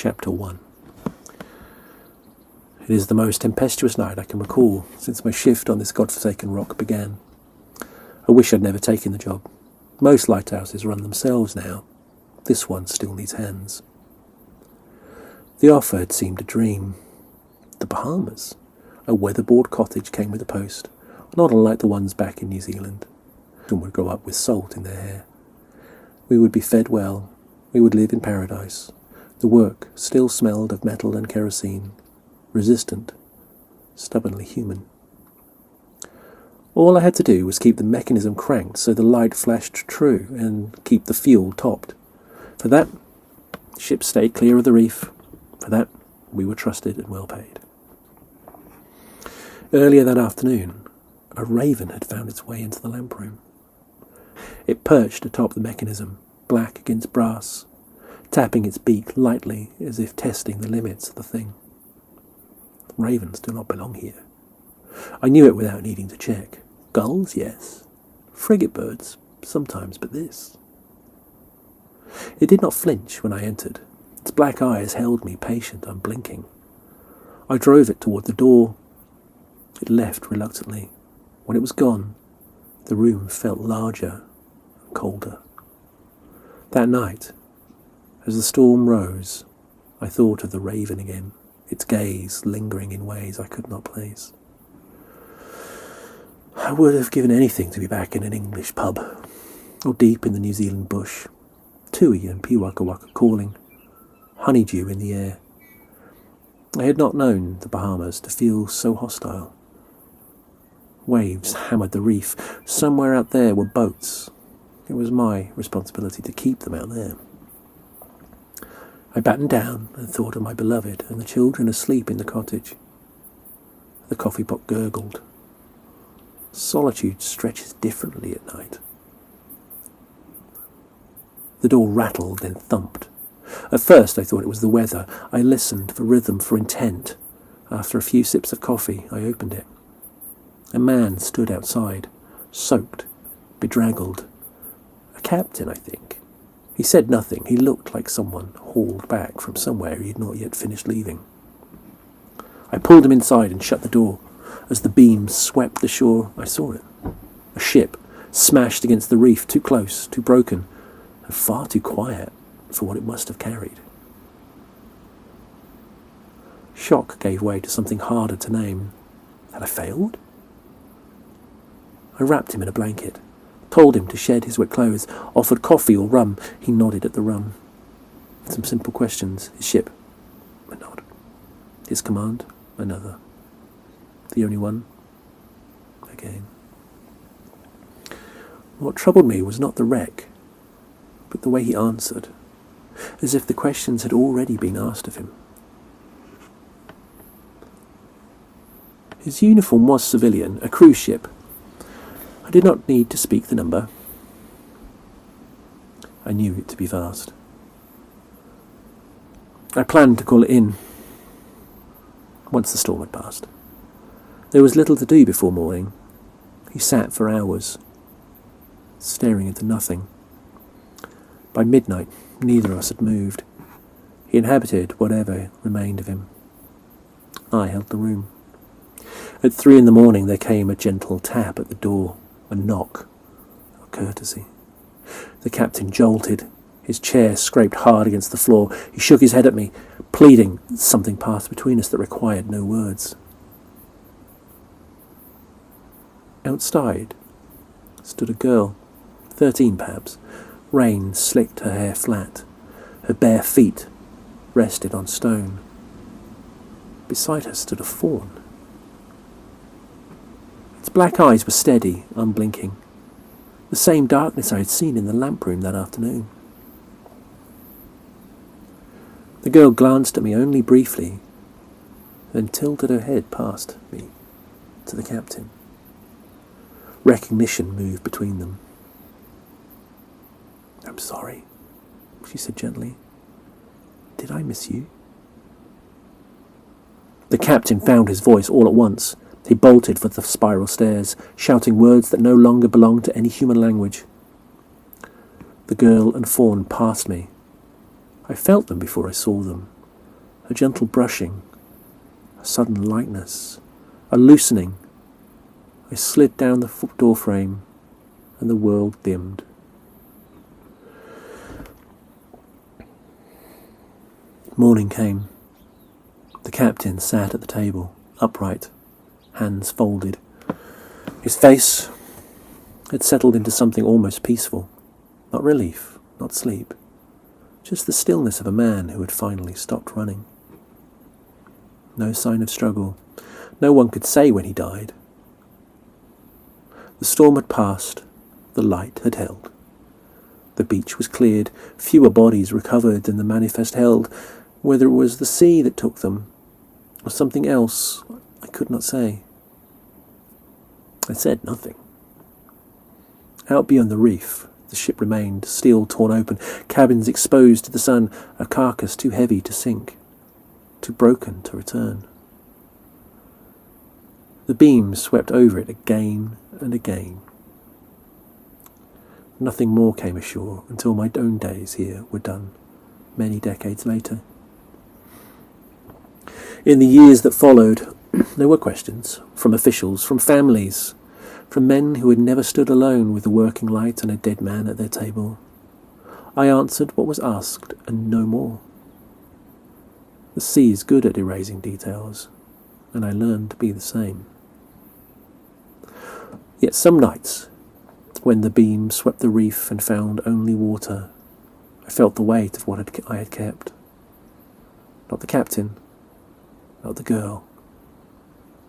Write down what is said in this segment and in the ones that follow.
Chapter 1. It is the most tempestuous night I can recall since my shift on this godforsaken rock began. I wish I'd never taken the job. Most lighthouses run themselves now. This one still needs hands. The offer had seemed a dream. The Bahamas. A weatherboard cottage came with the post, not unlike the ones back in New Zealand. Children would grow up with salt in their hair. We would be fed well. We would live in paradise. The work still smelled of metal and kerosene. Resistant, stubbornly human. All I had to do was keep the mechanism cranked so the light flashed true and keep the fuel topped. For that, the ship stayed clear of the reef. For that, we were trusted and well paid. Earlier that afternoon, a raven had found its way into the lamp room. It perched atop the mechanism, black against brass, tapping its beak lightly as if testing the limits of the thing. Ravens do not belong here. I knew it without needing to check. Gulls, yes. Frigate birds, sometimes, but this. It did not flinch when I entered. Its black eyes held me, patient, unblinking. I drove it toward the door. It left reluctantly. When it was gone, the room felt larger and colder. That night, as the storm rose, I thought of the raven again, its gaze lingering in ways I could not place. I would have given anything to be back in an English pub, or deep in the New Zealand bush, tui and piwakawaka calling, honeydew in the air. I had not known the Bahamas to feel so hostile. Waves hammered the reef. Somewhere out there were boats. It was my responsibility to keep them out there. I battened down and thought of my beloved and the children asleep in the cottage. The coffee pot gurgled. Solitude stretches differently at night. The door rattled, then thumped. At first I thought it was the weather. I listened for rhythm, for intent. After a few sips of coffee, I opened it. A man stood outside, soaked, bedraggled. A captain, I think. He said nothing. He looked like someone hauled back from somewhere he had not yet finished leaving. I pulled him inside and shut the door. As the beams swept the shore, I saw it. A ship, smashed against the reef, too close, too broken, and far too quiet for what it must have carried. Shock gave way to something harder to name. Had I failed? I wrapped him in a blanket, told him to shed his wet clothes, offered coffee or rum. He nodded at the rum. Some simple questions. His ship? A nod. His command? Another. The only one? Again. What troubled me was not the wreck, but the way he answered, as if the questions had already been asked of him. His uniform was civilian, a cruise ship. I did not need to speak the number. I knew it to be vast. I planned to call it in once the storm had passed. There was little to do before morning. He sat for hours, staring into nothing. By midnight, neither of us had moved. He inhabited whatever remained of him. I held the room. At 3 a.m, there came a gentle tap at the door, a knock, a courtesy. The captain jolted. His chair scraped hard against the floor. He shook his head at me, pleading that something passed between us that required no words. Outside stood a girl, 13 perhaps. Rain slicked her hair flat. Her bare feet rested on stone. Beside her stood a fawn. Its black eyes were steady, unblinking. The same darkness I had seen in the lamp room that afternoon. The girl glanced at me only briefly, then tilted her head past me to the captain. Recognition moved between them. "I'm sorry," she said gently. "Did I miss you?" The captain found his voice all at once. He bolted for the spiral stairs, shouting words that no longer belonged to any human language. The girl and fawn passed me. I felt them before I saw them, a gentle brushing, a sudden lightness, a loosening. I slid down the door frame, and the world dimmed. Morning came. The captain sat at the table, upright, hands folded. His face had settled into something almost peaceful. Not relief, not sleep. Just the stillness of a man who had finally stopped running. No sign of struggle. No one could say when he died. The storm had passed. The light had held. The beach was cleared. Fewer bodies recovered than the manifest held. Whether it was the sea that took them, or something else, I could not say. I said nothing. Out beyond the reef, the ship remained, steel torn open, cabins exposed to the sun, a carcass too heavy to sink, too broken to return. The beams swept over it again and again. Nothing more came ashore until my own days here were done, many decades later. In the years that followed, there were questions, from officials, from families, from men who had never stood alone with the working light and a dead man at their table. I answered what was asked, and no more. The sea is good at erasing details, and I learned to be the same. Yet some nights, when the beam swept the reef and found only water, I felt the weight of what I had kept. Not the captain, not the girl,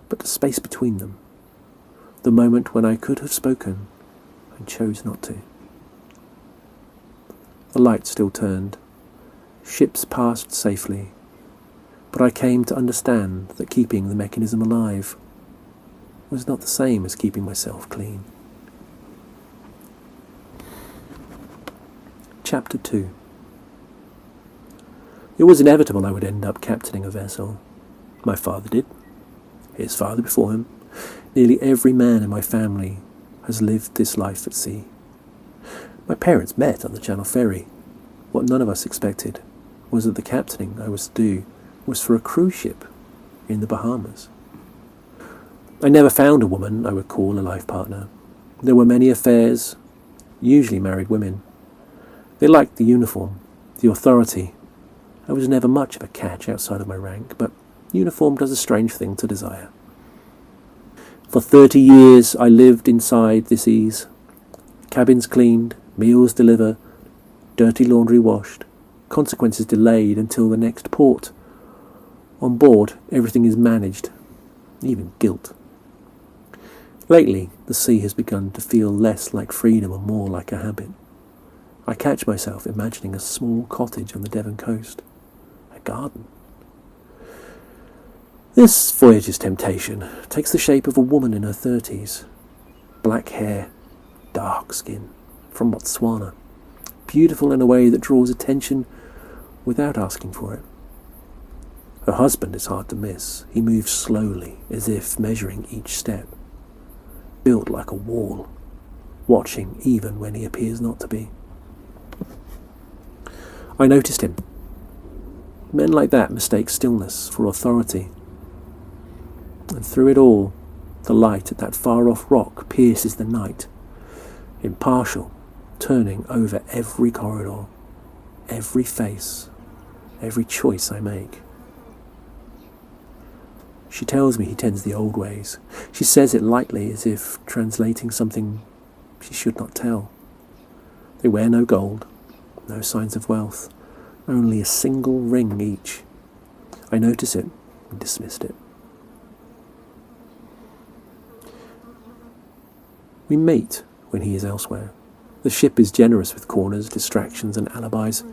but the space between them, the moment when I could have spoken and chose not to. The light still turned. Ships passed safely, but I came to understand that keeping the mechanism alive was not the same as keeping myself clean. Chapter 2. It was inevitable I would end up captaining a vessel. My father did. His father before him. Nearly every man in my family has lived this life at sea. My parents met on the Channel Ferry. What none of us expected was that the captaining I was to do was for a cruise ship in the Bahamas. I never found a woman I would call a life partner. There were many affairs, usually married women. They liked the uniform, the authority. I was never much of a catch outside of my rank, but uniform does a strange thing to desire. For 30 years I lived inside this ease. Cabins cleaned, meals delivered, dirty laundry washed, consequences delayed until the next port. On board, everything is managed, even guilt. Lately, the sea has begun to feel less like freedom and more like a habit. I catch myself imagining a small cottage on the Devon coast, a garden. This voyage's temptation takes the shape of a woman in her 30s. Black hair, dark skin, from Botswana. Beautiful in a way that draws attention without asking for it. Her husband is hard to miss. He moves slowly, as if measuring each step. Built like a wall, watching even when he appears not to be. I noticed him. Men like that mistake stillness for authority. And through it all, the light at that far-off rock pierces the night, impartial, turning over every corridor, every face, every choice I make. She tells me he tends the old ways. She says it lightly, as if translating something she should not tell. They wear no gold, no signs of wealth, only a single ring each. I notice it and dismissed it. We meet when he is elsewhere. The ship is generous with corners, distractions and alibis.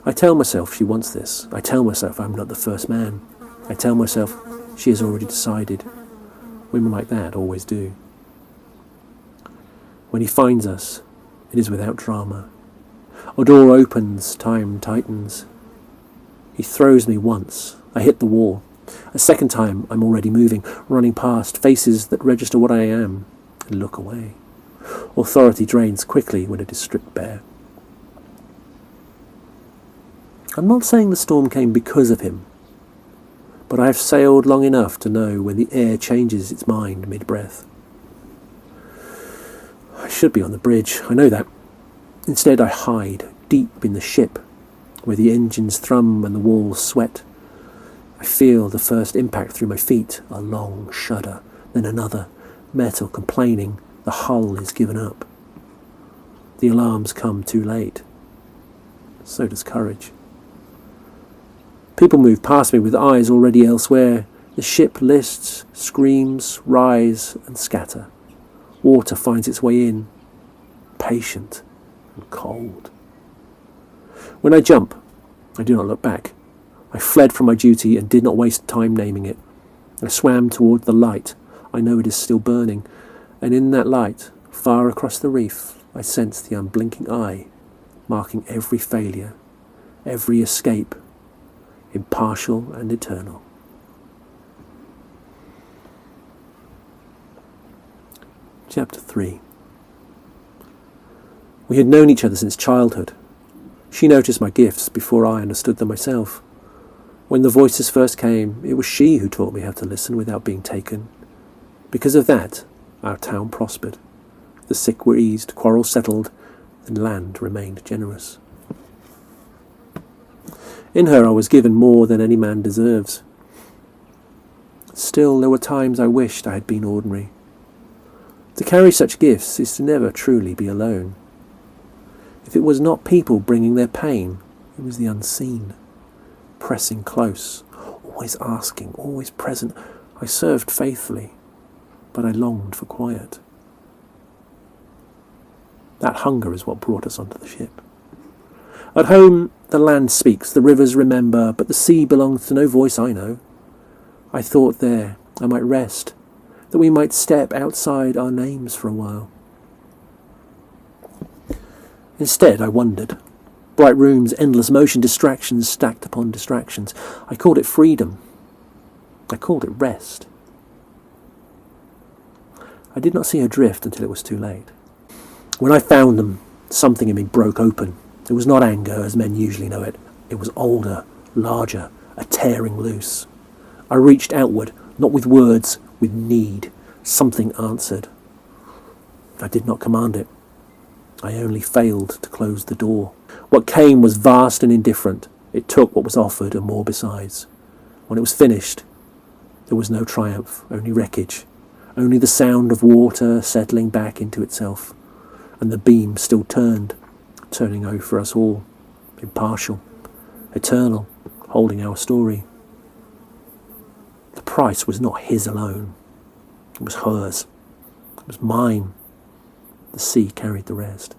I tell myself she wants this. I tell myself I'm not the first man. I tell myself she has already decided. Women like that always do. When he finds us, it is without drama. A door opens, time tightens. He throws me once. I hit the wall. A second time, I'm already moving, running past faces that register what I am, and look away. Authority drains quickly when it is stripped bare. I'm not saying the storm came because of him. but I have sailed long enough to know when the air changes its mind mid-breath. I should be on the bridge, I know that. Instead I hide deep in the ship, where the engines thrum and the walls sweat. I feel the first impact through my feet, a long shudder, then another, metal complaining, the hull is given up. The alarms come too late. So does courage. People move past me with eyes already elsewhere. The ship lists, screams, rise and scatter. Water finds its way in, patient and cold. When I jump, I do not look back. I fled from my duty and did not waste time naming it. I swam toward the light. I know it is still burning, and in that light, far across the reef, I sense the unblinking eye, marking every failure, every escape, impartial and eternal. Chapter 3. We had known each other since childhood. She noticed my gifts before I understood them myself. When the voices first came, it was she who taught me how to listen without being taken. Because of that, our town prospered. The sick were eased, quarrels settled, and land remained generous. In her I was given more than any man deserves. Still, there were times I wished I had been ordinary. To carry such gifts is to never truly be alone. If it was not people bringing their pain, it was the unseen, pressing close, always asking, always present. I served faithfully, but I longed for quiet. That hunger is what brought us onto the ship. At home, the land speaks, the rivers remember, but the sea belongs to no voice I know. I thought there I might rest, that we might step outside our names for a while. Instead, I wondered. Bright rooms, endless motion, distractions stacked upon distractions. I called it freedom. I called it rest. I did not see her drift until it was too late. When I found them, something in me broke open. It was not anger, as men usually know it. It was older, larger, a tearing loose. I reached outward, not with words, with need. Something answered. I did not command it. I only failed to close the door. What came was vast and indifferent. It took what was offered and more besides. When it was finished, there was no triumph, only wreckage, only the sound of water settling back into itself, and the beam still turned, turning over us all, impartial, eternal, holding our story. The price was not his alone. It was hers. It was mine. The sea carried the rest.